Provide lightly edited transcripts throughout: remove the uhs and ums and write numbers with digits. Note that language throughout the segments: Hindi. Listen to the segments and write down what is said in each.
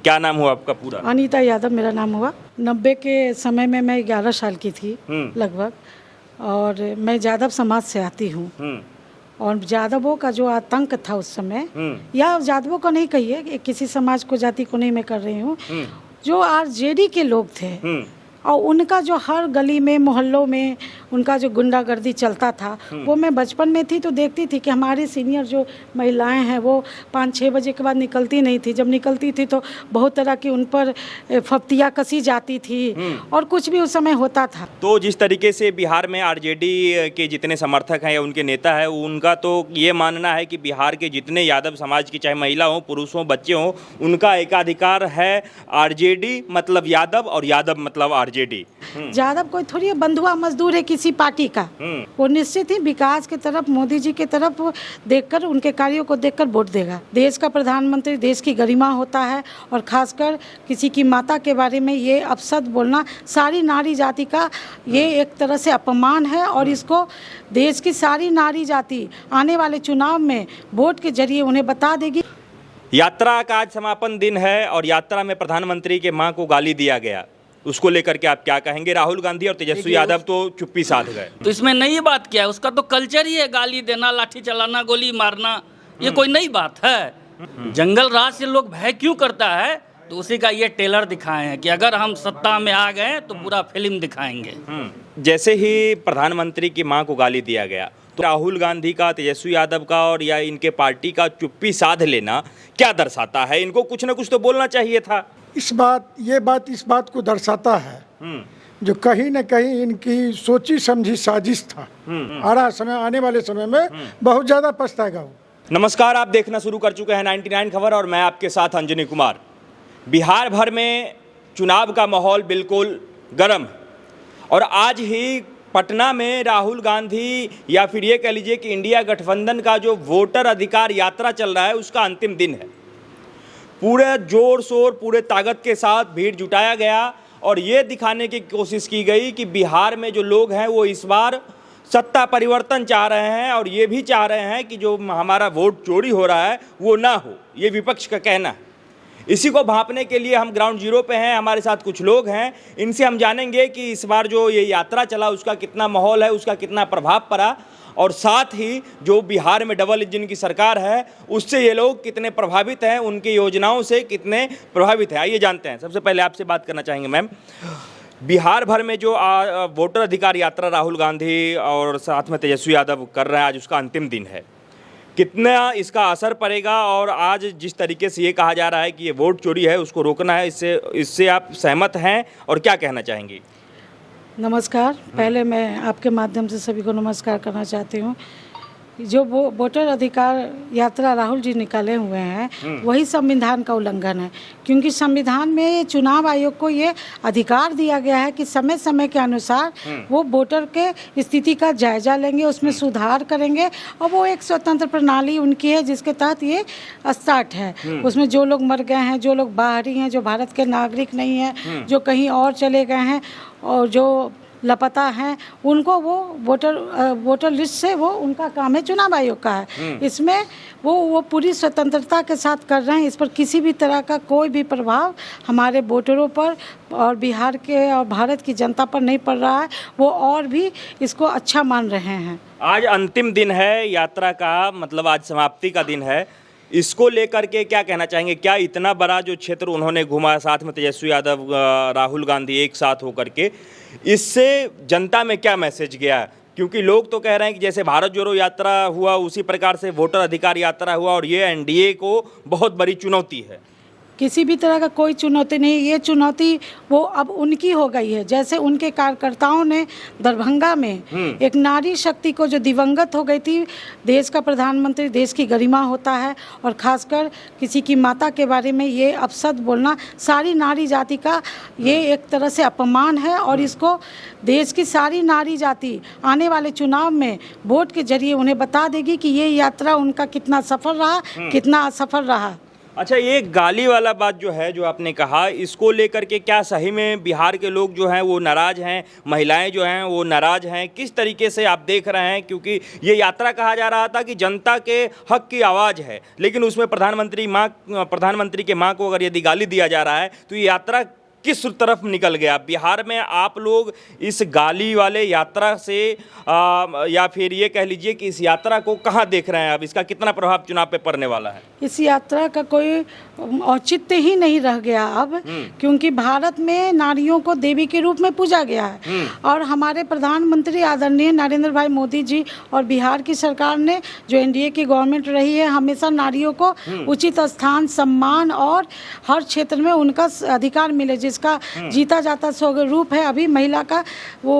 क्या नाम हुआ आपका पूरा? अनीता यादव मेरा नाम हुआ। 90 के समय में मैं 11 साल की थी लगभग, और मैं यादव समाज से आती हूँ। और यादवों का जो आतंक था उस समय, या यादवों को नहीं कहिए, किसी समाज को, जाति को नहीं मैं कर रही हूँ, जो आरजेडी के लोग थे और उनका जो हर गली में मोहल्लों में उनका जो गुंडागर्दी चलता था, वो मैं बचपन में थी तो देखती थी कि हमारे सीनियर जो महिलाएं हैं वो 5-6 बजे के बाद निकलती नहीं थी। जब निकलती थी तो बहुत तरह की उन पर फप्तियाँ कसी जाती थी और कुछ भी उस समय होता था। तो जिस तरीके से बिहार में आरजेडी के जितने समर्थक हैं या उनके नेता हैं, उनका तो ये मानना है कि बिहार के जितने यादव समाज की, चाहे महिला हो, पुरुष हो, बच्चे हो, उनका एकाधिकार है आरजेडी मतलब यादव और यादव मतलब आरजेडी। यादव कोई थोड़ी बंधुआ मजदूर है किसी पार्टी का। वो निश्चित ही विकास की तरफ, मोदी जी की तरफ देखकर, उनके कार्यों को देखकर वोट देगा। देश का प्रधानमंत्री देश की गरिमा होता है, और खासकर किसी की माता के बारे में ये अपशब्द बोलना सारी नारी जाति का ये एक तरह से अपमान है, और इसको देश की सारी नारी जाति आने वाले चुनाव में वोट के जरिए उन्हें बता देगी। यात्रा का आज समापन दिन है और यात्रा में प्रधानमंत्री के मां को गाली दिया गया, उसको लेकर के आप क्या कहेंगे? राहुल गांधी और तेजस्वी यादव तो चुप्पी साध गए। तो इसमें नई बात क्या है? उसका तो कल्चर ही है गाली देना, लाठी चलाना, गोली मारना। ये कोई नई बात है? जंगल राज से लोग भय क्यों करता है? तो उसी का ये टेलर दिखाए हैं कि अगर हम सत्ता में आ गए तो पूरा फिल्म दिखाएंगे। जैसे ही प्रधानमंत्री की मां को गाली दिया गया, तो राहुल गांधी का, तेजस्वी यादव का और या इनके पार्टी का चुप्पी साध लेना क्या दर्शाता है? इनको कुछ ना कुछ तो बोलना चाहिए था। इस बात को दर्शाता है जो कहीं न कहीं इनकी सोची समझी साजिश था। आने वाले समय में बहुत ज़्यादा पछताएगा वो। नमस्कार, आप देखना शुरू कर चुके हैं 99 खबर और मैं आपके साथ अंजनी कुमार। बिहार भर में चुनाव का माहौल बिल्कुल गर्म है और आज ही पटना में राहुल गांधी या फिर ये कह लीजिए कि इंडिया गठबंधन का जो वोटर अधिकार यात्रा चल रहा है उसका अंतिम दिन है। पूरे जोर शोर, पूरे ताकत के साथ भीड़ जुटाया गया और ये दिखाने की कोशिश की गई कि बिहार में जो लोग हैं वो इस बार सत्ता परिवर्तन चाह रहे हैं और ये भी चाह रहे हैं कि जो हमारा वोट चोरी हो रहा है वो ना हो, ये विपक्ष का कहना है। इसी को भांपने के लिए हम ग्राउंड जीरो पे हैं, हमारे साथ कुछ लोग हैं, इनसे हम जानेंगे कि इस बार जो ये यात्रा चला उसका कितना माहौल है, उसका कितना प्रभाव पड़ा, और साथ ही जो बिहार में डबल इंजन की सरकार है उससे ये लोग कितने प्रभावित हैं, उनकी योजनाओं से कितने प्रभावित हैं। आइए जानते हैं। सबसे पहले आपसे बात करना चाहेंगे मैम, बिहार भर में जो वोटर अधिकार यात्रा राहुल गांधी और साथ में तेजस्वी यादव कर रहे हैं, आज उसका अंतिम दिन है, कितना इसका असर पड़ेगा? और आज जिस तरीके से ये कहा जा रहा है कि ये वोट चोरी है उसको रोकना है, इससे आप सहमत हैं और क्या कहना चाहेंगी? नमस्कार, पहले मैं आपके माध्यम से सभी को नमस्कार करना चाहती हूँ। जो वोटर अधिकार यात्रा राहुल जी निकाले हुए हैं वही संविधान का उल्लंघन है, क्योंकि संविधान में चुनाव आयोग को ये अधिकार दिया गया है कि समय समय के अनुसार वो वोटर के स्थिति का जायजा लेंगे, उसमें सुधार करेंगे, और वो एक स्वतंत्र प्रणाली उनकी है जिसके तहत ये स्टार्ट है। उसमें जो लोग मर गए हैं, जो लोग बाहरी हैं, जो भारत के नागरिक नहीं हैं, जो कहीं और चले गए हैं और जो लापता हैं, उनको वो वोटर लिस्ट से वो उनका काम है, चुनाव आयोग का है। इसमें वो पूरी स्वतंत्रता के साथ कर रहे हैं। इस पर किसी भी तरह का कोई भी प्रभाव हमारे वोटरों पर और बिहार के और भारत की जनता पर नहीं पड़ रहा है। वो और भी इसको अच्छा मान रहे हैं। आज अंतिम दिन है यात्रा का, मतलब आज समाप्ति का दिन है, इसको लेकर के क्या कहना चाहेंगे? क्या इतना बड़ा जो क्षेत्र उन्होंने घुमा, साथ में तेजस्वी यादव, राहुल गांधी एक साथ होकर के, इससे जनता में क्या मैसेज गया? क्योंकि लोग तो कह रहे हैं कि जैसे भारत जोड़ो यात्रा हुआ उसी प्रकार से वोटर अधिकार यात्रा हुआ और ये एनडीए को बहुत बड़ी चुनौती है। किसी भी तरह का कोई चुनौती नहीं, ये चुनौती वो अब उनकी हो गई है। जैसे उनके कार्यकर्ताओं ने दरभंगा में एक नारी शक्ति को जो दिवंगत हो गई थी, देश का प्रधानमंत्री देश की गरिमा होता है, और खासकर किसी की माता के बारे में ये अपशब्द बोलना सारी नारी जाति का ये एक तरह से अपमान है, और इसको देश की सारी नारी जाति आने वाले चुनाव में वोट के जरिए उन्हें बता देगी कि ये यात्रा उनका कितना सफल रहा, कितना असफल रहा। अच्छा, ये गाली वाला बात जो है, जो आपने कहा, इसको लेकर के क्या सही में बिहार के लोग जो हैं वो नाराज़ हैं, महिलाएं जो हैं वो नाराज़ हैं? किस तरीके से आप देख रहे हैं? क्योंकि ये यात्रा कहा जा रहा था कि जनता के हक की आवाज़ है, लेकिन उसमें प्रधानमंत्री के माँ को अगर यदि गाली दिया जा रहा है तो ये यात्रा किस तरफ निकल गया? बिहार में आप लोग इस गाली वाले यात्रा से या फिर ये कह लीजिए कि इस यात्रा को कहाँ देख रहे हैं? अब इसका कितना प्रभाव चुनाव पे पड़ने वाला है? इस यात्रा का कोई औचित्य ही नहीं रह गया अब, क्योंकि भारत में नारियों को देवी के रूप में पूजा गया है। और हमारे प्रधानमंत्री आदरणीय नरेंद्र भाई मोदी जी और बिहार की सरकार ने, जो एनडीए की गवर्नमेंट रही है, हमेशा नारियों को उचित स्थान, सम्मान और हर क्षेत्र में उनका अधिकार मिले, जिसका जीता जाता स्वरूप है अभी महिला का वो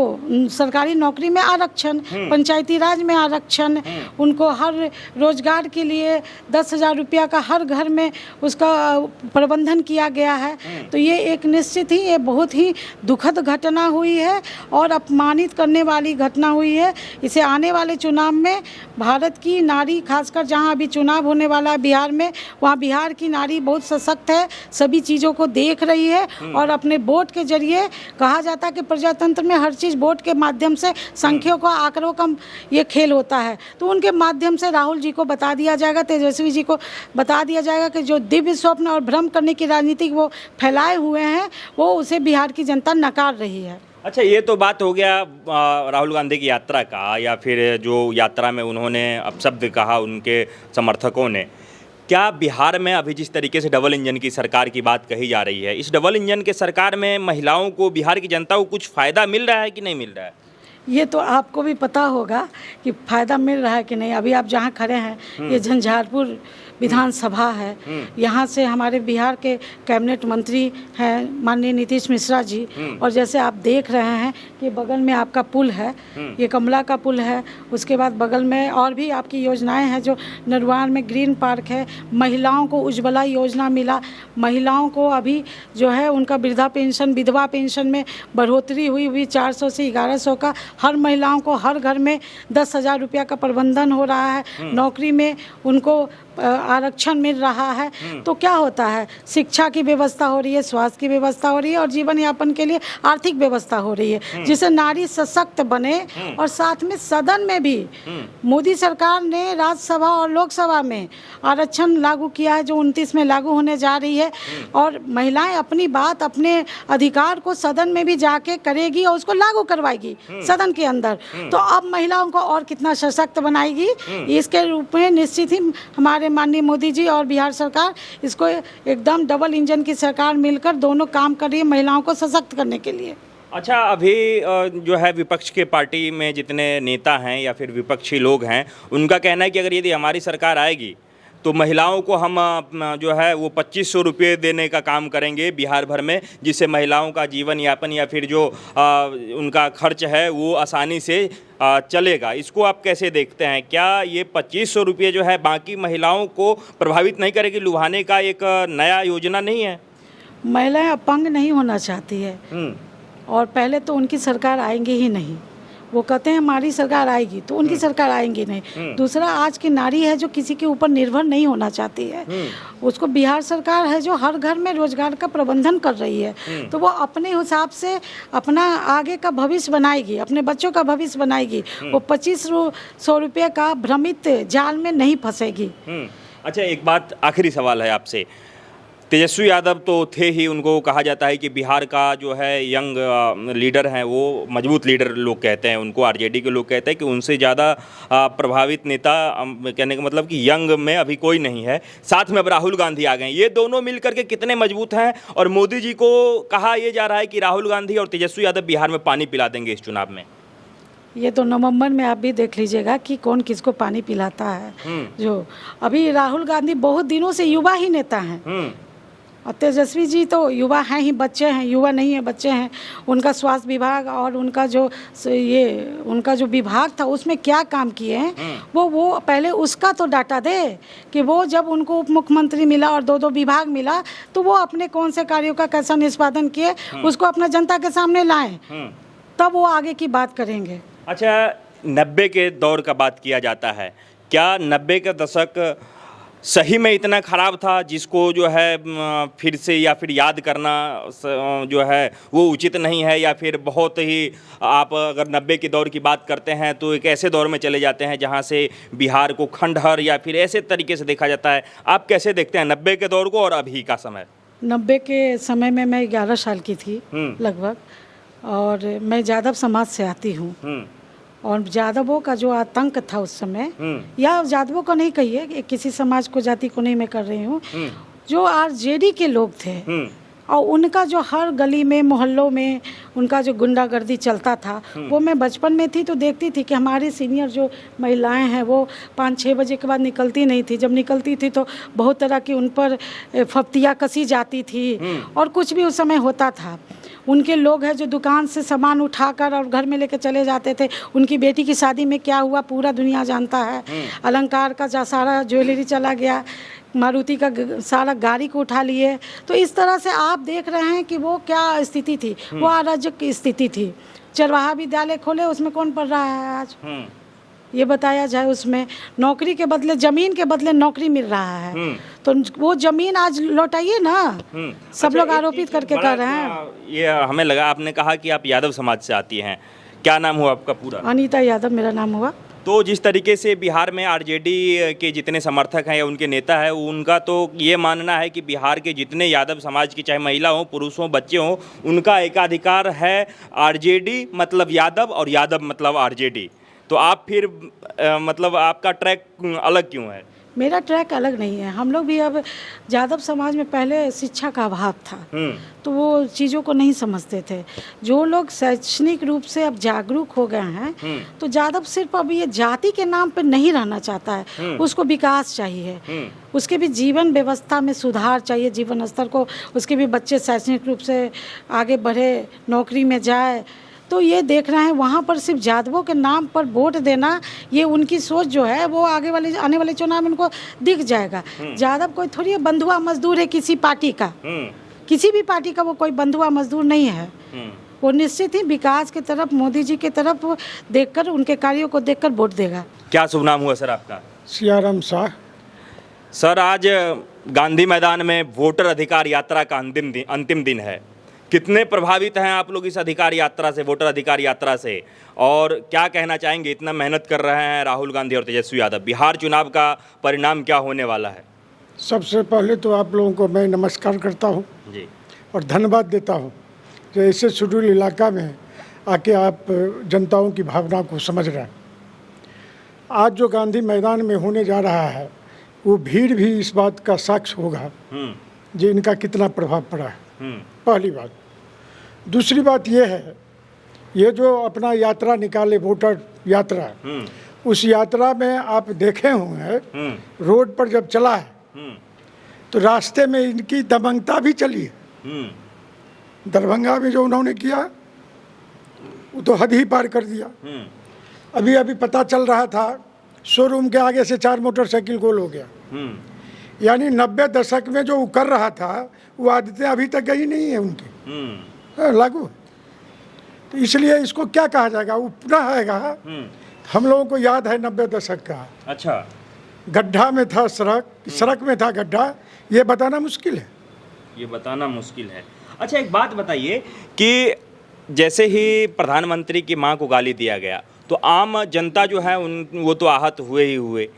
सरकारी नौकरी में आरक्षण, पंचायती राज में आरक्षण, उनको हर रोजगार के लिए 10,000 रुपया का हर घर में उसका प्रबंधन किया गया है। तो ये एक निश्चित ही, ये बहुत ही दुखद घटना हुई है और अपमानित करने वाली घटना हुई है। इसे आने वाले चुनाव में भारत की नारी, खासकर जहां अभी चुनाव होने वाला है बिहार में, वहां बिहार की नारी बहुत सशक्त है, सभी चीज़ों को देख रही है और अपने वोट के जरिए, कहा जाता है कि प्रजातंत्र में हर चीज़ वोट के माध्यम से, संख्याओं का, आंकड़ों का ये खेल होता है। तो उनके माध्यम से राहुल जी को बता दिया जाएगा, तेजस्वी जी को बता दिया जाएगा कि जो दिव्य स्वप्न और भ्रम करने की राजनीति वो फैलाए हुए हैं, वो उसे बिहार की जनता नकार रही है। अच्छा, ये तो बात हो गया राहुल गांधी की यात्रा का, या फिर जो यात्रा में उन्होंने अपशब्द कहा उनके समर्थकों ने। क्या बिहार में अभी जिस तरीके से डबल इंजन की सरकार की बात कही जा रही है, इस डबल इंजन के सरकार में महिलाओं को, बिहार की जनता को कुछ फ़ायदा मिल रहा है कि नहीं मिल रहा है? ये तो आपको भी पता होगा कि फ़ायदा मिल रहा है कि नहीं। अभी आप जहाँ खड़े हैं, ये झंझारपुर विधानसभा है। यहाँ से हमारे बिहार के कैबिनेट मंत्री हैं माननीय नीतीश मिश्रा जी, और जैसे आप देख रहे हैं कि बगल में आपका पुल है, ये कमला का पुल है, उसके बाद बगल में और भी आपकी योजनाएं हैं, जो नरवान में ग्रीन पार्क है, महिलाओं को उज्ज्वला योजना मिला, महिलाओं को अभी जो है उनका वृद्धा पेंशन, विधवा पेंशन में बढ़ोतरी हुई 400 से 1100 का, हर महिलाओं को हर घर में 10,000 रुपया का प्रबंधन हो रहा है, नौकरी में उनको आरक्षण मिल रहा है। तो क्या होता है, शिक्षा की व्यवस्था हो रही है, स्वास्थ्य की व्यवस्था हो रही है और जीवन यापन के लिए आर्थिक व्यवस्था हो रही है, जिससे नारी सशक्त बने। और साथ में सदन में भी मोदी सरकार ने राज्यसभा और लोकसभा में आरक्षण लागू किया है, जो 29 में लागू होने जा रही है, और महिलाएं अपनी बात, अपने अधिकार को सदन में भी जाके करेगी और उसको लागू करवाएगी सदन के अंदर। तो अब महिलाओं को और कितना सशक्त बनाएगी, इसके रूप में निश्चित ही हमारे माननीय मोदी जी और बिहार सरकार इसको एकदम डबल इंजन की सरकार मिलकर दोनों काम कर रही है महिलाओं को सशक्त करने के लिए। अच्छा, अभी जो है विपक्ष के पार्टी में जितने नेता हैं या फिर विपक्षी लोग हैं, उनका कहना है कि अगर यदि हमारी सरकार आएगी तो महिलाओं को हम जो है वो 2500 रुपये देने का काम करेंगे बिहार भर में, जिससे महिलाओं का जीवन यापन या फिर जो उनका खर्च है वो आसानी से चलेगा। इसको आप कैसे देखते हैं? क्या ये 2500 रुपये जो है बाकी महिलाओं को प्रभावित नहीं करेगी? लुभाने का एक नया योजना नहीं है? महिलाएं अपंग नहीं होना चाहती है, और पहले तो उनकी सरकार आएंगी ही नहीं। वो कहते हैं हमारी सरकार आएगी, तो उनकी सरकार आएंगी नहीं। दूसरा, आज की नारी है जो किसी के ऊपर निर्भर नहीं होना चाहती है, उसको बिहार सरकार है जो हर घर में रोजगार का प्रबंधन कर रही है, तो वो अपने हिसाब से अपना आगे का भविष्य बनाएगी, अपने बच्चों का भविष्य बनाएगी। वो 2500 रुपये का भ्रमित जाल में नहीं फंसेगी। अच्छा, एक बात, आखिरी सवाल है आपसे। तेजस्वी यादव तो थे ही, उनको कहा जाता है कि बिहार का जो है यंग लीडर हैं, वो मजबूत लीडर लोग कहते हैं उनको, आरजेडी के लोग कहते हैं कि उनसे ज़्यादा प्रभावित नेता, कहने का मतलब कि यंग में अभी कोई नहीं है। साथ में अब राहुल गांधी आ गए, ये दोनों मिलकर के कितने मजबूत हैं? और मोदी जी को कहा यह जा रहा है कि राहुल गांधी और तेजस्वी यादव बिहार में पानी पिला देंगे इस चुनाव में। ये तो नवंबर में आप भी देख लीजिएगा कि कौन किसको पानी पिलाता है। जो अभी राहुल गांधी बहुत दिनों से युवा ही नेता हैं, और तेजस्वी जी तो युवा हैं ही, बच्चे हैं, युवा नहीं है, बच्चे हैं। उनका स्वास्थ्य विभाग और उनका जो विभाग था उसमें क्या काम किए हैं, वो पहले उसका तो डाटा दे कि वो जब उनको उप मुख्यमंत्री मिला और 2-2 विभाग मिला, तो वो अपने कौन से कार्यों का कैसा निष्पादन किए, उसको अपना जनता के सामने लाएं, तब वो आगे की बात करेंगे। अच्छा, 90 के दौर का बात किया जाता है, क्या 90 का दशक सही में इतना ख़राब था जिसको जो है फिर से या फिर याद करना जो है वो उचित नहीं है, या फिर बहुत ही आप अगर 90 के दौर की बात करते हैं तो एक ऐसे दौर में चले जाते हैं जहां से बिहार को खंडहर या फिर ऐसे तरीके से देखा जाता है। आप कैसे देखते हैं 90 के दौर को और अभी का समय? 90 के समय में मैं 11 साल की थी लगभग, और मैं यादव समाज से आती हूँ। और यादवों का जो आतंक था उस समय, या यादवों को नहीं कहिए, किसी समाज को, जाति को नहीं मैं कर रही हूँ, जो आरजेडी के लोग थे और उनका जो हर गली में मोहल्लों में उनका जो गुंडागर्दी चलता था, वो मैं बचपन में थी तो देखती थी कि हमारे सीनियर जो महिलाएं हैं वो 5-6 बजे के बाद निकलती नहीं थी। जब निकलती थी तो बहुत तरह की उन पर फप्तियाँ कसी जाती थी और कुछ भी उस समय होता था। उनके लोग हैं जो दुकान से सामान उठाकर और घर में लेके चले जाते थे। उनकी बेटी की शादी में क्या हुआ पूरा दुनिया जानता है। अलंकार का सारा ज्वेलरी चला गया, मारुति का सारा गाड़ी को उठा लिए। तो इस तरह से आप देख रहे हैं कि वो क्या स्थिति थी, वो अराजक की स्थिति थी। चरवाहा विद्यालय खोले, उसमें कौन पढ़ रहा है आज? ये बताया जाए। उसमें नौकरी के बदले, जमीन के बदले नौकरी मिल रहा है, तो वो जमीन आज लौटाइए ना। सब लोग आरोपित करके कर रहे हैं। ये हमें लगा, आपने कहा कि आप यादव समाज से आती हैं, क्या नाम हुआ आपका पूरा? अनीता यादव मेरा नाम हुआ। तो जिस तरीके से बिहार में आरजेडी के जितने समर्थक हैं या उनके नेता हैं, उनका तो ये मानना है कि बिहार के जितने यादव समाज की, चाहे महिला हो, पुरुष हो, बच्चे हों, उनका एकाधिकार है आरजेडी मतलब यादव और यादव मतलब आरजेडी। तो आप फिर मतलब आपका ट्रैक अलग क्यों है? मेरा ट्रैक अलग नहीं है। हम लोग भी अब, यादव समाज में पहले शिक्षा का अभाव था तो वो चीज़ों को नहीं समझते थे। जो लोग शैक्षणिक रूप से अब जागरूक हो गए हैं तो यादव सिर्फ अब ये जाति के नाम पर नहीं रहना चाहता है, उसको विकास चाहिए, उसके भी जीवन व्यवस्था में सुधार चाहिए, जीवन स्तर को, उसके भी बच्चे शैक्षणिक रूप से आगे बढ़े, नौकरी में जाए। तो ये देख रहे हैं वहाँ पर सिर्फ यादवों के नाम पर वोट देना, ये उनकी सोच जो है वो आने वाले चुनाव में उनको दिख जाएगा। यादव कोई थोड़ी बंधुआ मजदूर है किसी पार्टी का, किसी भी पार्टी का वो कोई बंधुआ मजदूर नहीं है। वो निश्चित ही विकास की तरफ, मोदी जी की तरफ देखकर, उनके कार्यों को देखकर वोट देगा। क्या शुभ नाम हुआ सर आपका? सियाराम शाह। सर, आज गांधी मैदान में वोटर अधिकार यात्रा का अंतिम दिन है। कितने प्रभावित हैं आप लोग इस अधिकार यात्रा से, वोटर अधिकार यात्रा से, और क्या कहना चाहेंगे? इतना मेहनत कर रहे हैं राहुल गांधी और तेजस्वी यादव, बिहार चुनाव का परिणाम क्या होने वाला है? सबसे पहले तो आप लोगों को मैं नमस्कार करता हूं जी, और धन्यवाद देता हूं जो ऐसे शेड्यूल इलाका में आके आप जनताओं की भावना को समझ रहे हैं। आज जो गांधी मैदान में होने जा रहा है वो भीड़ भी इस बात का साक्ष्य होगा जो इनका कितना प्रभाव पड़ा है। पहली बात। दूसरी बात ये है, ये जो अपना यात्रा निकाले, वोटर यात्रा, उस यात्रा में आप देखे होंगे रोड पर जब चला है तो रास्ते में इनकी दबंगता भी चली है। दरभंगा में जो उन्होंने किया वो तो हद ही पार कर दिया। अभी अभी पता चल रहा था शोरूम के आगे से 4 मोटरसाइकिल गोल हो गया। यानी 90 दशक में जो वो कर रहा था वो आदतें अभी तक गई नहीं है उनकी, लागू। तो इसलिए इसको क्या कहा जाएगा, वो पुनः आएगा। हम लोगों को याद है 90 दशक का। अच्छा, गड्ढा में था सड़क, सड़क में था गड्ढा, ये बताना मुश्किल है। ये बताना मुश्किल है। अच्छा, एक बात बताइए कि जैसे ही प्रधानमंत्री की मां को गाली दिया गया तो आम जनता जो है वो तो आहत हुए ही हुए,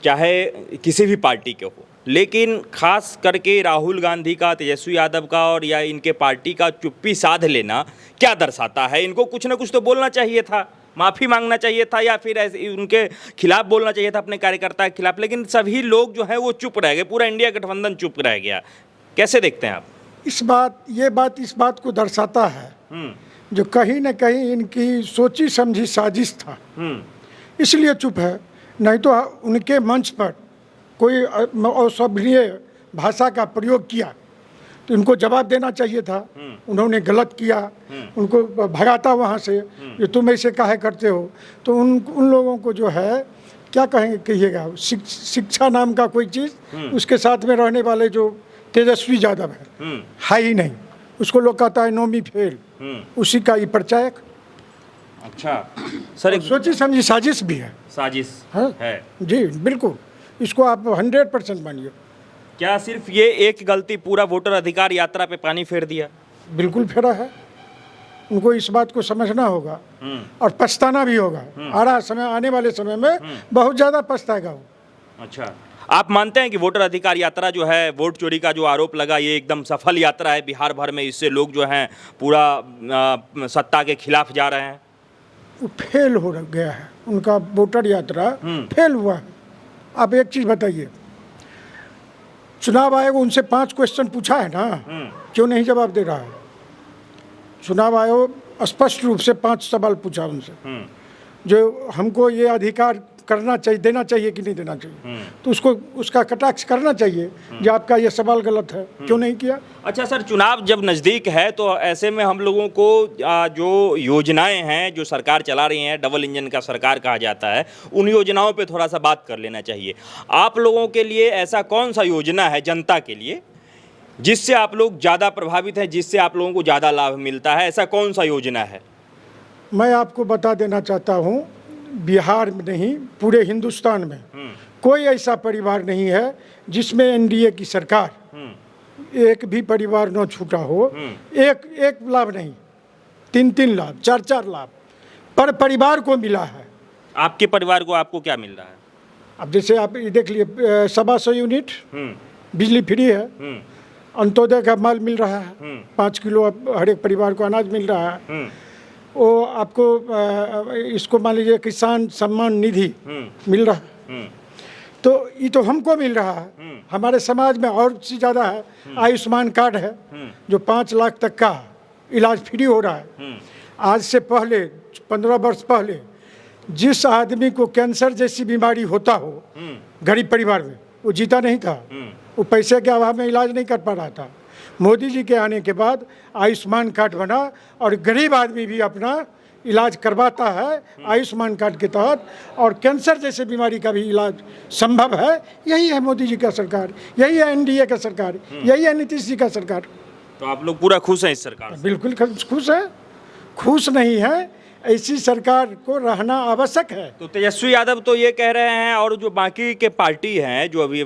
चाहे किसी भी पार्टी के हो, लेकिन खास करके राहुल गांधी का, तेजस्वी यादव का और या इनके पार्टी का चुप्पी साध लेना क्या दर्शाता है? इनको कुछ ना कुछ तो बोलना चाहिए था, माफ़ी मांगना चाहिए था, या फिर ऐसे उनके खिलाफ बोलना चाहिए था, अपने कार्यकर्ता के खिलाफ। लेकिन सभी लोग जो है वो चुप रह गए, पूरा इंडिया गठबंधन चुप रह गया। कैसे देखते हैं आप? इस बात को दर्शाता है जो कहीं न कहीं इनकी सोची समझी साजिश था, इसलिए चुप है। नहीं तो उनके मंच पर कोई अशोभनीय भाषा का प्रयोग किया तो इनको जवाब देना चाहिए था। उन्होंने गलत किया, उनको भगाता वहाँ से, जो तुम ऐसे काहे करते हो। तो उन लोगों को जो है क्या कहिएगा, शिक्षा नाम का कोई चीज़, उसके साथ में रहने वाले जो तेजस्वी यादव है ही नहीं, उसको लोग कहता है नौमी फेल, उसी का ही प्रचारक। अच्छा सर, एक सोची समझी साजिश भी है। साजिश है है जी, बिल्कुल। इसको आप 100% मानिए। क्या सिर्फ ये एक गलती पूरा वोटर अधिकार यात्रा पे पानी फेर दिया? बिल्कुल फेरा है। उनको इस बात को समझना होगा और पछताना भी होगा। आने वाले समय में बहुत ज़्यादा पछताएगा वो। अच्छा, आप मानते हैं कि वोटर अधिकार यात्रा जो है, वोट चोरी का जो आरोप लगा, ये एकदम सफल यात्रा है बिहार भर में, इससे लोग जो हैं पूरा सत्ता के खिलाफ जा रहे हैं? वो फेल हो गया है, उनका वोटर यात्रा फेल हुआ है। आप एक चीज़ बताइए, चुनाव आयोग उनसे 5 क्वेश्चन पूछा है ना, क्यों नहीं जवाब दे रहा है? चुनाव आयोग स्पष्ट रूप से 5 सवाल पूछा उनसे, जो हमको ये अधिकार करना चाहिए, देना चाहिए कि नहीं देना चाहिए, तो उसका कटाक्ष करना चाहिए जो आपका ये सवाल गलत है, क्यों नहीं किया? अच्छा सर, चुनाव जब नज़दीक है तो ऐसे में हम लोगों को जो योजनाएं हैं जो सरकार चला रही हैं, डबल इंजन का सरकार कहा जाता है, उन योजनाओं पे थोड़ा सा बात कर लेना चाहिए। आप लोगों के लिए ऐसा कौन सा योजना है जनता के लिए जिससे आप लोग ज़्यादा प्रभावित हैं, जिससे आप लोगों को ज़्यादा लाभ मिलता है? ऐसा कौन सा योजना है? मैं आपको बता देना चाहता हूँ, बिहार में नहीं पूरे हिंदुस्तान में कोई ऐसा परिवार नहीं है जिसमें एनडीए की सरकार एक भी परिवार न छूटा हो। एक लाभ नहीं, 3 लाभ, 4 लाभ पर परिवार को मिला है। आपके परिवार को आपको क्या मिल रहा है? अब जैसे आप ये देख लिए, 125 यूनिट बिजली फ्री है, अंत्योदय का माल मिल रहा है, 5 किलो हर एक परिवार को अनाज मिल रहा है। वो आपको इसको मान लीजिए किसान सम्मान निधि मिल रहा है, तो ये तो हमको मिल रहा है। हमारे समाज में और से ज़्यादा है, आयुष्मान कार्ड है जो 5 लाख तक का इलाज फ्री हो रहा है। आज से पहले 15 वर्ष पहले जिस आदमी को कैंसर जैसी बीमारी होता हो गरीब परिवार में, वो जीता नहीं था, वो पैसे के अभाव में इलाज नहीं कर पा रहा था। मोदी जी के आने के बाद आयुष्मान कार्ड बना और गरीब आदमी भी अपना इलाज करवाता है आयुष्मान कार्ड के तहत, और कैंसर जैसे बीमारी का भी इलाज संभव है। यही है मोदी जी का सरकार, यही है एनडीए का सरकार, यही है नीतीश जी का सरकार। तो आप लोग पूरा खुश हैं इस सरकार से? बिल्कुल खुश है। खुश नहीं है, ऐसी सरकार को रहना आवश्यक है। तो तेजस्वी यादव तो ये कह रहे हैं, और जो बाकी के पार्टी हैं जो अभी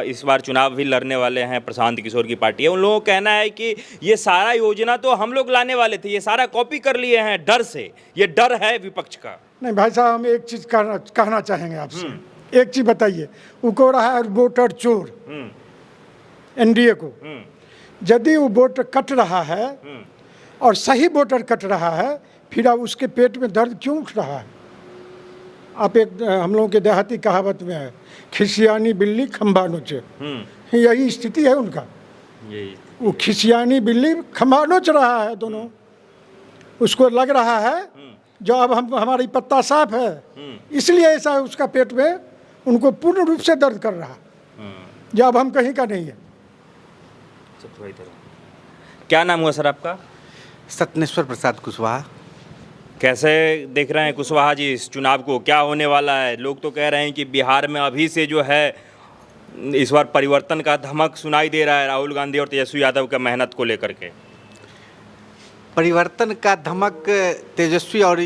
इस बार चुनाव भी लड़ने वाले हैं, प्रशांत किशोर की पार्टी है, उन लोगों का कहना है कि ये सारा योजना तो हम लोग लाने वाले थे, ये सारा कॉपी कर लिए हैं डर से। ये डर है विपक्ष का। नहीं भाई साहब, हम एक चीज़ कहना चाहेंगे आपसे। एक चीज़ बताइए, वो कह रहा है वोटर चोर एनडीए को। यदि वो वोटर कट रहा है और सही वोटर कट रहा है, फिर अब उसके पेट में दर्द क्यों उठ रहा है? आप एक हम लोगों के देहाती कहावत में है, खिसियानी बिल्ली खंभा नोचे। यही स्थिति है उनका। वो खिसियानी बिल्ली खंभा नोच रहा है दोनों। उसको लग रहा है जो अब हमारी पत्ता साफ है, इसलिए ऐसा उसका पेट में उनको पूर्ण रूप से दर्द कर रहा, जो अब हम कहीं का नहीं है। क्या नाम हुआ सर आपका? सत्यनेश्वर प्रसाद कुशवाहा। कैसे देख रहे हैं कुशवाहा जी इस चुनाव को, क्या होने वाला है? लोग तो कह रहे हैं कि बिहार में अभी से जो है इस बार परिवर्तन का धमक सुनाई दे रहा है राहुल गांधी और तेजस्वी यादव का मेहनत को लेकर के। परिवर्तन का धमक तेजस्वी और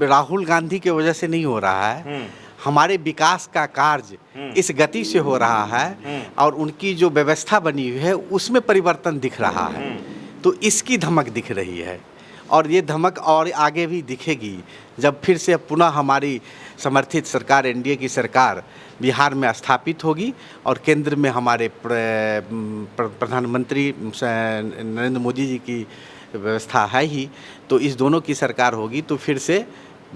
राहुल गांधी की वजह से नहीं हो रहा है, हमारे विकास का कार्य इस गति से हो रहा है और उनकी जो व्यवस्था बनी हुई है उसमें परिवर्तन दिख रहा है, तो इसकी धमक दिख रही है। और ये धमक और आगे भी दिखेगी जब फिर से पुनः हमारी समर्थित सरकार एनडीए की सरकार बिहार में स्थापित होगी और केंद्र में हमारे प्रधानमंत्री नरेंद्र मोदी जी की व्यवस्था है ही, तो इस दोनों की सरकार होगी तो फिर से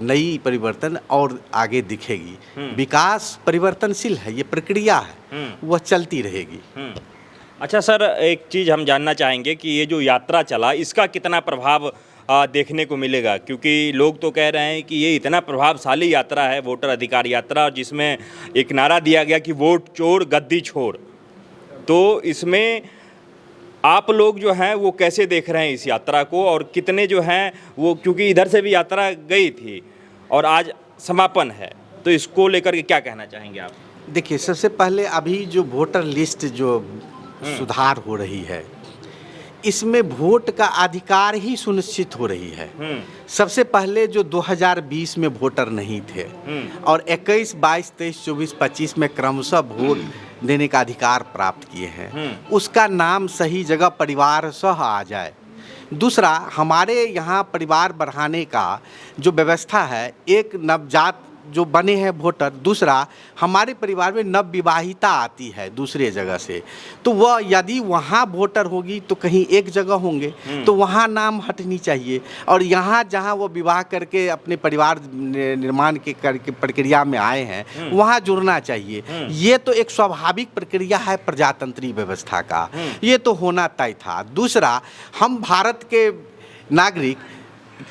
नई परिवर्तन और आगे दिखेगी। विकास परिवर्तनशील है, ये प्रक्रिया है, वह चलती रहेगी। अच्छा सर, एक चीज़ हम जानना चाहेंगे कि ये जो यात्रा चला इसका कितना प्रभाव देखने को मिलेगा, क्योंकि लोग तो कह रहे हैं कि ये इतना प्रभावशाली यात्रा है वोटर अधिकार यात्रा, जिसमें एक नारा दिया गया कि वोट चोर गद्दी छोड़। तो इसमें आप लोग जो हैं वो कैसे देख रहे हैं इस यात्रा को, और कितने जो हैं वो, क्योंकि इधर से भी यात्रा गई थी और आज समापन है, तो इसको लेकर के क्या कहना चाहेंगे आप? देखिए, सबसे पहले अभी जो वोटर लिस्ट जो सुधार हो रही है, इसमें वोट का अधिकार ही सुनिश्चित हो रही है। सबसे पहले जो 2020 में वोटर नहीं थे और 21, 22, 23, 24, 25 में क्रमशः वोट देने का अधिकार प्राप्त किए हैं, उसका नाम सही जगह परिवार सह आ जाए। दूसरा, हमारे यहाँ परिवार बढ़ाने का जो व्यवस्था है, एक नवजात जो बने हैं वोटर, दूसरा हमारे परिवार में नवविवाहिता आती है दूसरे जगह से, तो वह यदि वहाँ वोटर होगी तो कहीं एक जगह होंगे, तो वहाँ नाम हटनी चाहिए और यहाँ जहाँ वो विवाह करके अपने परिवार निर्माण के प्रक्रिया में आए हैं वहाँ जुड़ना चाहिए। ये तो एक स्वाभाविक प्रक्रिया है प्रजातंत्री व्यवस्था का, ये तो होना तय था। दूसरा, हम भारत के नागरिक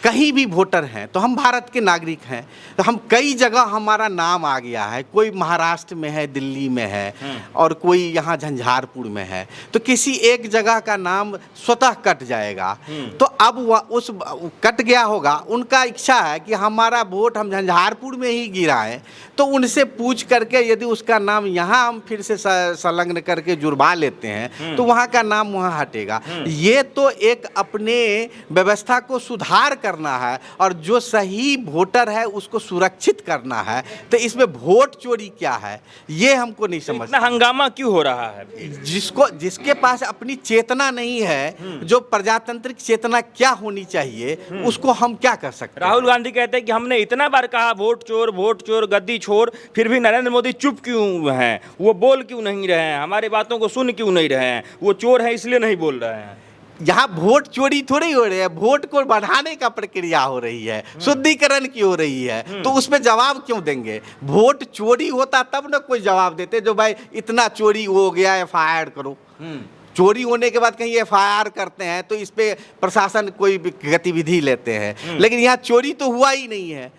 कहीं भी वोटर हैं तो हम भारत के नागरिक हैं, तो हम कई जगह हमारा नाम आ गया है, कोई महाराष्ट्र में है, दिल्ली में है और कोई यहाँ झंझारपुर में है, तो किसी एक जगह का नाम स्वतः कट जाएगा। तो अब वह उस कट गया होगा, उनका इच्छा है कि हमारा वोट हम झंझारपुर में ही गिराएं, तो उनसे पूछ करके यदि उसका नाम यहाँ हम फिर से संलग्न करके जुड़वा लेते हैं तो वहाँ का नाम वहाँ हटेगा। ये तो एक अपने व्यवस्था को सुधार करना है और जो सही वोटर है उसको सुरक्षित करना है, तो इसमें वोट चोरी क्या है ये हमको नहीं समझ। इतना हंगामा क्यों हो रहा है? जिसके पास अपनी चेतना नहीं है, जो प्रजातांत्रिक चेतना क्या होनी चाहिए, उसको हम क्या कर सकते हैं? राहुल गांधी कहते हैं कि हमने इतना बार कहा वोट चोर, गद्दी छोड़, फिर भी नरेंद्र मोदी चुप क्यों हैं? वो बोल क्यों नहीं रहे हैं? हमारी बातों को सुन क्यों नहीं रहे हैं? वो चोर है इसलिए नहीं बोल रहे हैं। यहाँ वोट चोरी थोड़ी हो रही है, वोट को बढ़ाने का प्रक्रिया हो रही है, शुद्धिकरण की हो रही है, तो उसमें जवाब क्यों देंगे? वोट चोरी होता तब ना कोई जवाब देते, जो भाई इतना चोरी हो गया FIR करो। चोरी होने के बाद कहीं FIR करते हैं तो इस पे प्रशासन कोई गतिविधि लेते हैं, लेकिन यहाँ चोरी तो हुआ ही नहीं है।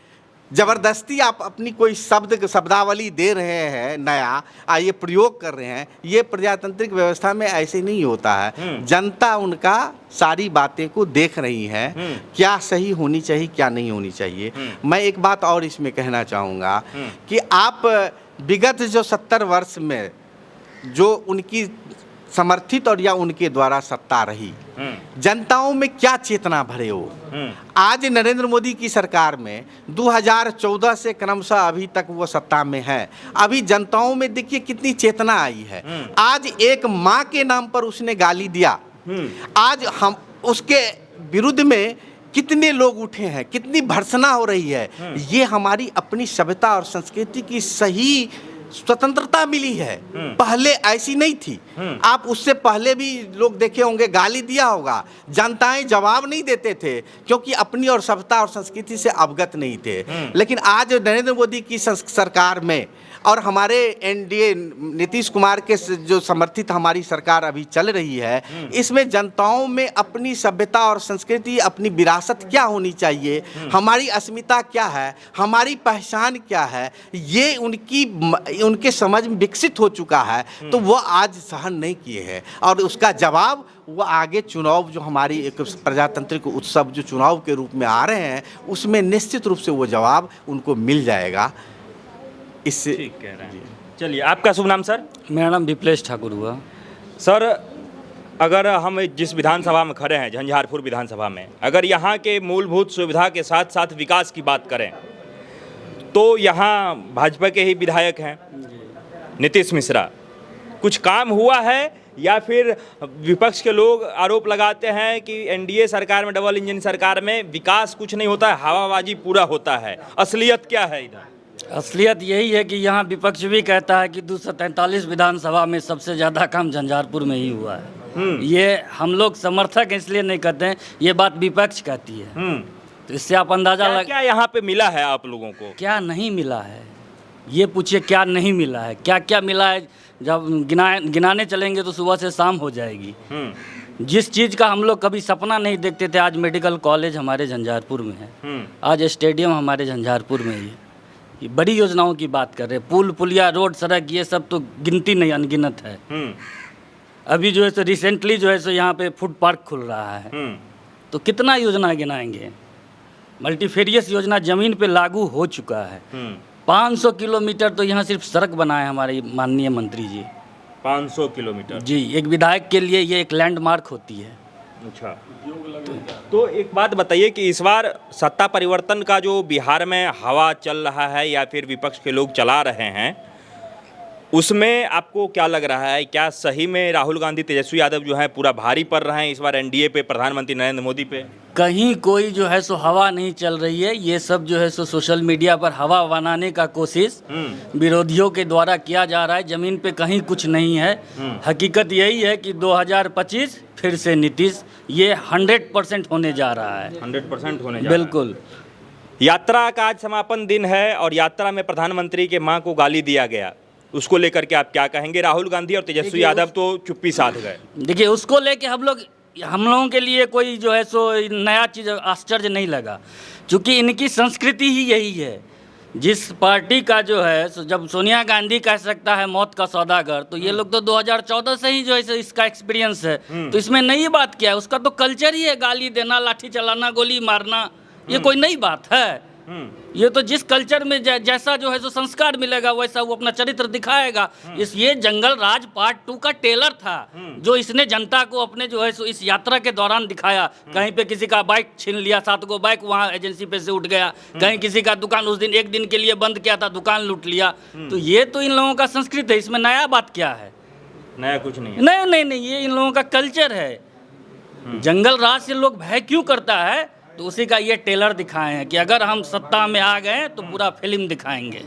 जबरदस्ती आप अपनी कोई शब्दावली दे रहे हैं नया, ये प्रयोग कर रहे हैं, ये प्रजातांत्रिक व्यवस्था में ऐसे नहीं होता है। जनता उनका सारी बातें को देख रही है, क्या सही होनी चाहिए क्या नहीं होनी चाहिए। मैं एक बात और इसमें कहना चाहूँगा कि आप विगत जो 70 वर्ष में जो उनकी समर्थित और या उनके द्वारा सत्ता रही, जनताओं में क्या चेतना भरे हो। आज नरेंद्र मोदी की सरकार में 2014 से क्रमशः अभी तक वो सत्ता में है, अभी जनताओं में देखिए कितनी चेतना आई है। आज एक माँ के नाम पर उसने गाली दिया, आज हम उसके विरुद्ध में कितने लोग उठे हैं, कितनी भर्त्सना हो रही है। ये हमारी अपनी सभ्यता और संस्कृति की सही स्वतंत्रता मिली है, पहले ऐसी नहीं थी। आप उससे पहले भी लोग देखे होंगे, गाली दिया होगा, जनताएं जवाब नहीं देते थे क्योंकि अपनी और सभ्यता और संस्कृति से अवगत नहीं थे। लेकिन आज नरेंद्र मोदी की सरकार में और हमारे NDA नीतीश कुमार के जो समर्थित हमारी सरकार अभी चल रही है, इसमें जनताओं में अपनी सभ्यता और संस्कृति, अपनी विरासत क्या होनी चाहिए, हमारी अस्मिता क्या है, हमारी पहचान क्या है, ये उनके समझ में विकसित हो चुका है। तो वो आज सहन नहीं किए हैं और उसका जवाब वो आगे चुनाव जो हमारी एक प्रजातांत्रिक उत्सव जो चुनाव के रूप में आ रहे हैं, उसमें निश्चित रूप से वो जवाब उनको मिल जाएगा। इससे ठीक कह रहे हैं। चलिए, आपका शुभ नाम सर? मेरा नाम विप्लेश ठाकुर हुआ। सर, अगर हम जिस विधानसभा में खड़े हैं, झंझारपुर विधानसभा में, अगर यहाँ के मूलभूत सुविधा के साथ साथ विकास की बात करें तो यहाँ भाजपा के ही विधायक हैं नीतीश मिश्रा। कुछ काम हुआ है या फिर विपक्ष के लोग आरोप लगाते हैं कि NDA सरकार में, डबल इंजन सरकार में विकास कुछ नहीं होता है, हवाबाजी पूरा होता है। असलियत क्या है इधर? असलियत यही है कि यहाँ विपक्ष भी कहता है कि 243 विधानसभा में सबसे ज़्यादा काम झंझारपुर में ही हुआ है। ये हम लोग समर्थक इसलिए नहीं कहते हैं, ये बात विपक्ष कहती है। तो इससे आप अंदाजा क्या यहाँ पे मिला है आप लोगों को? क्या नहीं मिला है ये पूछिए, क्या नहीं मिला है, क्या क्या मिला है। जब गिनाने चलेंगे तो सुबह से शाम हो जाएगी। जिस चीज़ का हम लोग कभी सपना नहीं देखते थे, आज मेडिकल कॉलेज हमारे झंझारपुर में है, आज स्टेडियम हमारे झंझारपुर में ही है। ये बड़ी योजनाओं की बात कर रहे हैं, पुल पुलिया, रोड, सड़क, ये सब तो गिनती नहीं अनगिनत है। अभी जो है सो रिसेंटली जो है सो यहाँ पे फूड पार्क खुल रहा है, तो कितना योजना गिनाएंगे। मल्टीफेरियस योजना ज़मीन पे लागू हो चुका है। 500 किलोमीटर तो यहाँ सिर्फ सड़क बनाए हमारे माननीय मंत्री जी। 500 किलोमीटर जी, एक विधायक के लिए ये एक लैंडमार्क होती है। अच्छा, तो एक बात बताइए कि इस बार सत्ता परिवर्तन का जो बिहार में हवा चल रहा है या फिर विपक्ष के लोग चला रहे हैं, उसमें आपको क्या लग रहा है? क्या सही में राहुल गांधी तेजस्वी यादव जो है पूरा भारी पड़ रहे हैं इस बार एनडीए पे, प्रधानमंत्री नरेंद्र मोदी पे? कहीं कोई जो है सो हवा नहीं चल रही है। ये सब जो है सो सोशल मीडिया पर हवा बनाने का कोशिश विरोधियों के द्वारा किया जा रहा है। ज़मीन पे कहीं कुछ नहीं है। हकीकत यही है कि 2025 फिर से नीतीश, ये 100% होने जा रहा है। 100% होने जा रहा है। बिल्कुल। यात्रा का आज समापन दिन है और यात्रा में प्रधानमंत्री के मां को गाली दिया गया, उसको लेकर के आप क्या कहेंगे? राहुल गांधी और तेजस्वी यादव तो चुप्पी साध गए। देखिए, उसको लेके हम लोगों के लिए कोई जो है सो नया चीज़ आश्चर्य नहीं लगा, क्योंकि इनकी संस्कृति ही यही है। जिस पार्टी का जो है सो जब सोनिया गांधी कह सकता है मौत का सौदागर, तो ये लोग तो 2014 से ही जो है इसका एक्सपीरियंस है। तो इसमें नई बात क्या है? उसका तो कल्चर ही है गाली देना, लाठी चलाना, गोली मारना। ये कोई नई बात है? ये तो जिस कल्चर में जैसा जो है सो संस्कार मिलेगा वैसा वो अपना चरित्र दिखाएगा। ये जंगल राज पार्ट 2 का टेलर था, जो इसने जनता को अपने जो है सो इस यात्रा के दौरान दिखाया। कहीं पे किसी का बाइक छीन लिया, 7 गो बाइक वहाँ एजेंसी पे से उठ गया। कहीं किसी का दुकान उस दिन 1 दिन के लिए बंद किया था, दुकान लूट लिया। तो ये तो इन लोगों का संस्कृति है, इसमें नया बात क्या है? नया कुछ नहीं है। नहीं, ये इन लोगों का कल्चर है। जंगल राज से लोग भय क्यों करता है? तो उसी का ये टेलर दिखाए हैं कि अगर हम सत्ता में आ गए तो पूरा फिल्म दिखाएंगे।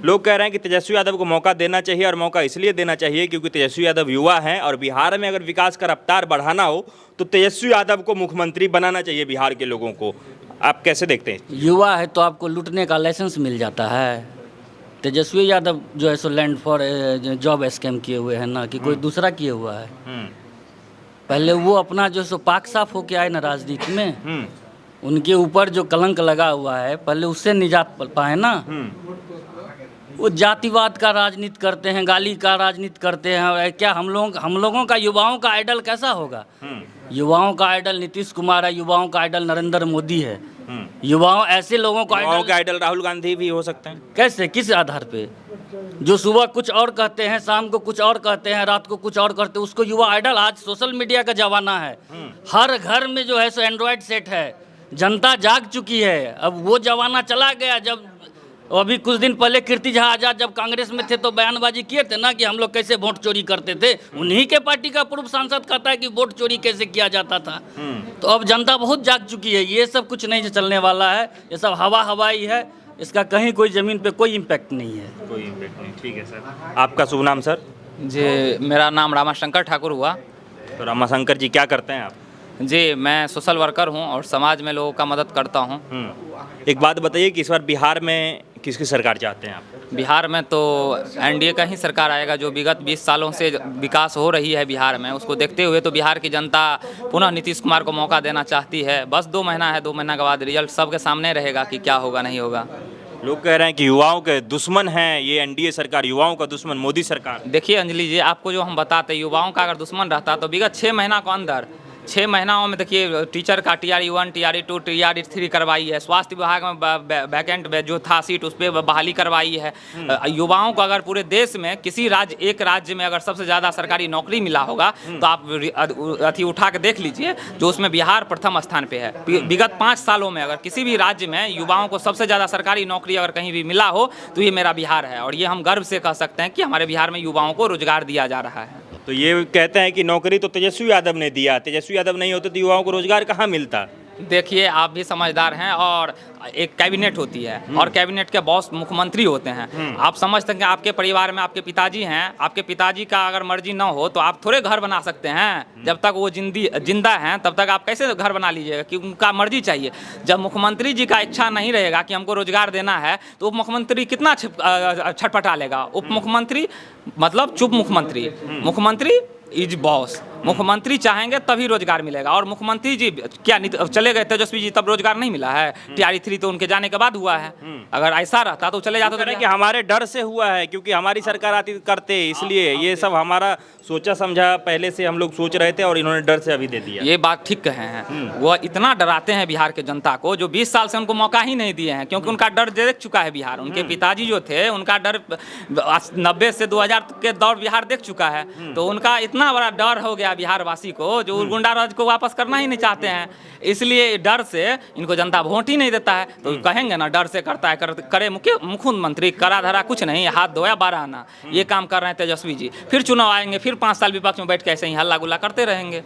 लोग कह रहे हैं कि तेजस्वी यादव को मौका देना चाहिए, और मौका इसलिए देना चाहिए क्योंकि तेजस्वी यादव युवा हैं और बिहार में अगर विकास का रफ्तार बढ़ाना हो तो तेजस्वी यादव को मुख्यमंत्री बनाना चाहिए बिहार के लोगों को। आप कैसे देखते हैं? युवा है तो आपको लूटने का लाइसेंस मिल जाता है। तेजस्वी यादव जो है so land for job scam किए हुए हैं ना, कि कोई दूसरा किए हुआ है। पहले वो अपना जो सो पाक साफ होके आए ना राजनीति में, उनके ऊपर जो कलंक लगा हुआ है पहले उससे निजात पाए ना। वो जातिवाद का राजनीति करते हैं, गाली का राजनीति करते हैं। और क्या हम लोगों का युवाओं का आइडल कैसा होगा? युवाओं का आइडल नीतीश कुमार है, युवाओं का आइडल नरेंद्र मोदी है। युवाओं ऐसे लोगों का आइडल राहुल गांधी भी हो सकते हैं। कैसे, किस आधार पे? जो सुबह कुछ और कहते हैं, शाम को कुछ और कहते हैं, रात को कुछ और करते हैं, उसको युवा आइडल? आज सोशल मीडिया का जमाना है, हर घर में जो है सो एंड्रॉयड सेट है, जनता जाग चुकी है। अब वो जमाना चला गया जब अभी कुछ दिन पहले कीर्ति झा आजाद जब कांग्रेस में थे तो बयानबाजी किए थे ना कि हम लोग कैसे वोट चोरी करते थे। उन्हीं के पार्टी का पूर्व सांसद कहता है कि वोट चोरी कैसे किया जाता था। तो अब जनता बहुत जाग चुकी है। ये सब कुछ नहीं चलने वाला है, ये सब हवाई है। इसका कहीं कोई ज़मीन पे कोई इम्पैक्ट नहीं है। कोई इम्पैक्ट नहीं। ठीक है सर, आपका शुभ नाम सर? जी, मेरा नाम रामाशंकर ठाकुर हुआ। तो रामाशंकर जी क्या करते हैं आप? जी, मैं सोशल वर्कर हूं और समाज में लोगों का मदद करता हूं। एक बात बताइए कि इस बार बिहार में किसकी सरकार चाहते हैं आप? बिहार में तो एनडीए का ही सरकार आएगा। जो विगत 20 सालों से विकास हो रही है बिहार में, उसको देखते हुए तो बिहार की जनता पुनः नीतीश कुमार को मौका देना चाहती है। बस 2 महीना है, 2 महीना के बाद रिजल्ट सबके सामने रहेगा कि क्या होगा नहीं होगा। लोग कह रहे हैं कि युवाओं के दुश्मन हैं ये एनडीए सरकार, युवाओं का दुश्मन मोदी सरकार। देखिए अंजलि जी, आपको जो हम बताते, युवाओं का अगर दुश्मन रहता तो विगत 6 महीना के अंदर 6 महीनाओं में देखिए टीचर का TRE 1, TRE 2, TRE 3 करवाई है। स्वास्थ्य विभाग में वैकेंट जो था सीट उस पर बहाली करवाई है। युवाओं को अगर पूरे देश में किसी एक राज्य में अगर सबसे ज़्यादा सरकारी नौकरी मिला होगा तो आप अथी उठा के देख लीजिए, जो उसमें बिहार प्रथम स्थान पे है। विगत 5 सालों में अगर किसी भी राज्य में युवाओं को सबसे ज़्यादा सरकारी नौकरी अगर कहीं भी मिला हो तो ये मेरा बिहार है। और ये हम गर्व से कह सकते हैं कि हमारे बिहार में युवाओं को रोजगार दिया जा रहा है। तो ये कहते हैं कि नौकरी तो तेजस्वी यादव ने दिया, तेजस्वी यादव नहीं होते तो युवाओं को रोजगार कहाँ मिलता? देखिए, आप भी समझदार हैं और एक कैबिनेट होती है और कैबिनेट के बॉस मुख्यमंत्री होते हैं। आप समझते हैं कि आपके परिवार में आपके पिताजी हैं, आपके पिताजी का अगर मर्जी ना हो तो आप थोड़े घर बना सकते हैं। जब तक वो जिंदा हैं तब तक आप कैसे घर बना लीजिएगा, कि उनका मर्जी चाहिए। जब मुख्यमंत्री जी का इच्छा नहीं रहेगा कि हमको रोजगार देना है तो उप मुख्यमंत्री कितना छटपटा लेगा। उप मुख्यमंत्री मतलब चुप मुख्यमंत्री, मुख्यमंत्री इज बॉस। मुख्यमंत्री चाहेंगे तभी रोजगार मिलेगा। और मुख्यमंत्री जी क्या चले गए तेजस्वी जी तब रोजगार नहीं मिला है? TRE 3 तो उनके जाने के बाद हुआ है। अगर ऐसा रहता तो चले जाते। तो कि हमारे डर से हुआ है क्योंकि हमारी सरकार आती करते, इसलिए ये सब हमारा सोचा समझा पहले से हम लोग सोच रहे थे और इन्होंने डर से अभी दे दिया। ये बात ठीक कहे हैं। वो इतना डराते हैं बिहार के जनता को, जो 20 साल से उनको मौका ही नहीं दिए हैं, क्योंकि उनका डर देख चुका है बिहार। उनके पिताजी जो थे उनका डर 90 से 2000 के दौर बिहार देख चुका है। तो उनका इतना बड़ा डर हो गया गया बिहार वासी को, जो गुंडा राज को वापस करना ही नहीं चाहते हैं। इसलिए डर से इनको जनता वोट ही नहीं देता है। तो कहेंगे ना डर से करता है, करे मुख्यमंत्री, करा धरा कुछ नहीं, हाथ धोया 12 आना, ये काम कर रहे हैं तेजस्वी जी। फिर चुनाव आएंगे, फिर 5 साल विपक्ष में बैठ के ऐसे ही हल्ला गुल्ला करते रहेंगे।